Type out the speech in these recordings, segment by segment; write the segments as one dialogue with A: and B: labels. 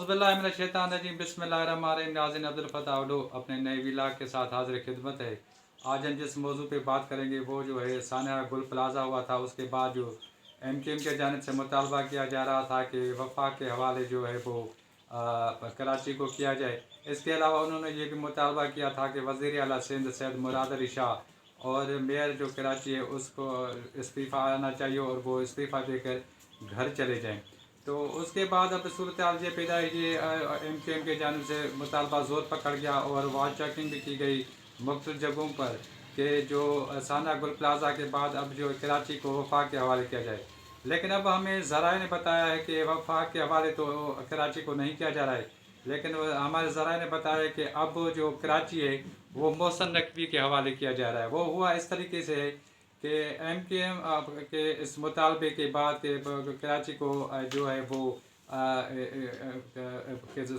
A: औज़ुबिल्लाहिमिनश्शैतानिर्रजीम बिस्मिल्लाहिर्रहमानिर्रहीम। नाज़रीन, अब्दुल फताह उडो अपने नए व्लॉग के साथ हाजिर खिदमत है। आज हम जिस मौजू पे बात करेंगे वो जो है सानिया गुल प्लाजा हुआ था, उसके बाद जो MKM के जानिब से मुतालबा किया जा रहा था कि वफाक के हवाले जो है वो कराची को किया जाए। इसके अलावा उन्होंने ये भी मुतालबा किया था कि वज़ीर आला सिंध सैयद मुराद अली शाह और मेयर जो कराची है उसको इस्तीफ़ा आना चाहिए और वो इस्तीफ़ा देकर घर चले जाएँ। तो उसके बाद अब सूरत हाल ये पैदा है कि MKM के जानिब से मुतालबा ज़ोर पकड़ गया और वॉल चेकिंग भी की गई मुख्तलिफ़ जगहों पर कि जो सानिया गुल प्लाजा के बाद अब जो कराची को वफाक के हवाले किया जाए। लेकिन अब हमें ज़राए ने बताया है कि वफाक के हवाले तो कराची को नहीं किया जा रहा है, लेकिन हमारे ज़राए ने बताया है कि अब जो कराची है वो मोहसिन नकवी के हवाले किया जा रहा है। वो हुआ इस तरीके से है कि MKM के इस मुतालबे के बाद कि कराची को जो है वो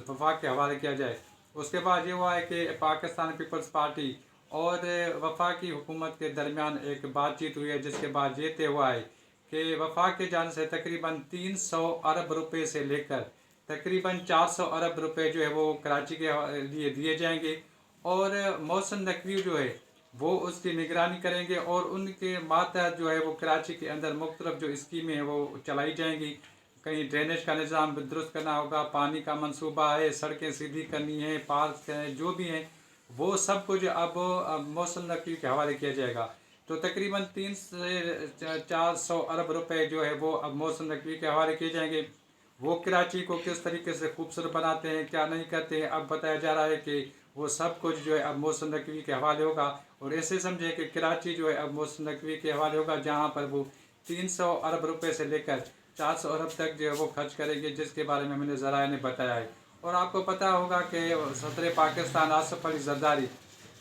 A: वफाक के हवाले किया जाए। उसके बाद ये हुआ है कि पाकिस्तान पीपल्स पार्टी और वफाकी हुकूमत के दरमियान एक बातचीत हुई है, जिसके बाद ये तय हुआ है कि वफाक के जान से तकरीबन 300 अरब रुपए से लेकर तकरीबन 400 अरब रुपए जो है वो कराची के लिए दिए जाएंगे और मोहसिन नकवी जो है वो उसकी निगरानी करेंगे और उनके मातहत जो है वो कराची के अंदर मुख्तलिफ जो स्कीमें हैं वो चलाई जाएंगी। कहीं ड्रेनेज का निज़ाम दुरुस्त करना होगा, पानी का मंसूबा है, सड़कें सीधी करनी है, पार्क हैं, जो भी हैं वो सब कुछ अब मोहसिन नकवी के हवाले किया जाएगा। तो तकरीबन 3 से 400 अरब रुपए जो है वो अब मोहसिन नकवी के हवाले किए जाएंगे। वो कराची को किस तरीके से खूबसूरत बनाते हैं, क्या नहीं करते हैं, अब बताया जा रहा है कि वो सब कुछ जो है अब मोहसिन नकवी के हवाले होगा। और ऐसे समझे कि कराची जो है अब मोहसिन नकवी के हवाले होगा, जहाँ पर वो 300 अरब रुपए से लेकर 400 अरब तक जो है वो खर्च करेंगे, जिसके बारे में मैंने ज़राए ने बताया है। और आपको पता होगा कि सदर पाकिस्तान आसिफ अली जरदारी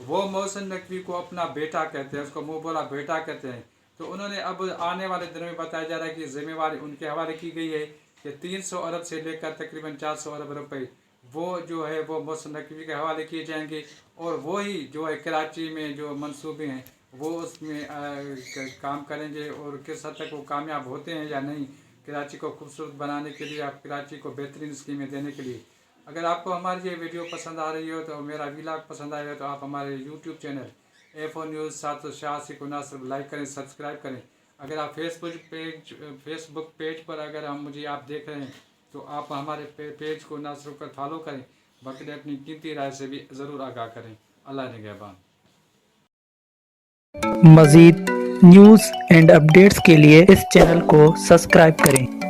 A: वो मोहसिन नकवी को अपना बेटा कहते हैं, उसको मुँह बोला बेटा कहते हैं। तो उन्होंने अब आने वाले दिनों में बताया जा रहा है कि जिम्मेवारी उनके हवाले की गई है कि 300 अरब से लेकर तकरीबन 400 अरब रुपए वो जो है वो मोहसिन नकवी के हवाले किए जाएंगे और वो ही जो है कराची में जो मंसूबे हैं वो उसमें काम करेंगे और किस हद तक वो कामयाब होते हैं या नहीं कराची को खूबसूरत बनाने के लिए, आप कराची को बेहतरीन स्कीमें देने के लिए। अगर आपको हमारी ये वीडियो पसंद आ रही हो तो मेरा व्लॉग पसंद आएगा तो आप हमारे YouTube चैनल A4 न्यूज़ 786 को ना सिर्फ लाइक करें, सब्सक्राइब करें। अगर आप फेसबुक पेज पर अगर हम मुझे आप देख रहे हैं तो आप हमारे पेज को ना सिर्फ कर फॉलो करें बल्कि अपनी कीमती राय से भी ज़रूर आगाह करें। अल्लाह निगहबान।
B: मज़ीद न्यूज़ एंड अपडेट्स के लिए इस चैनल को सब्सक्राइब करें।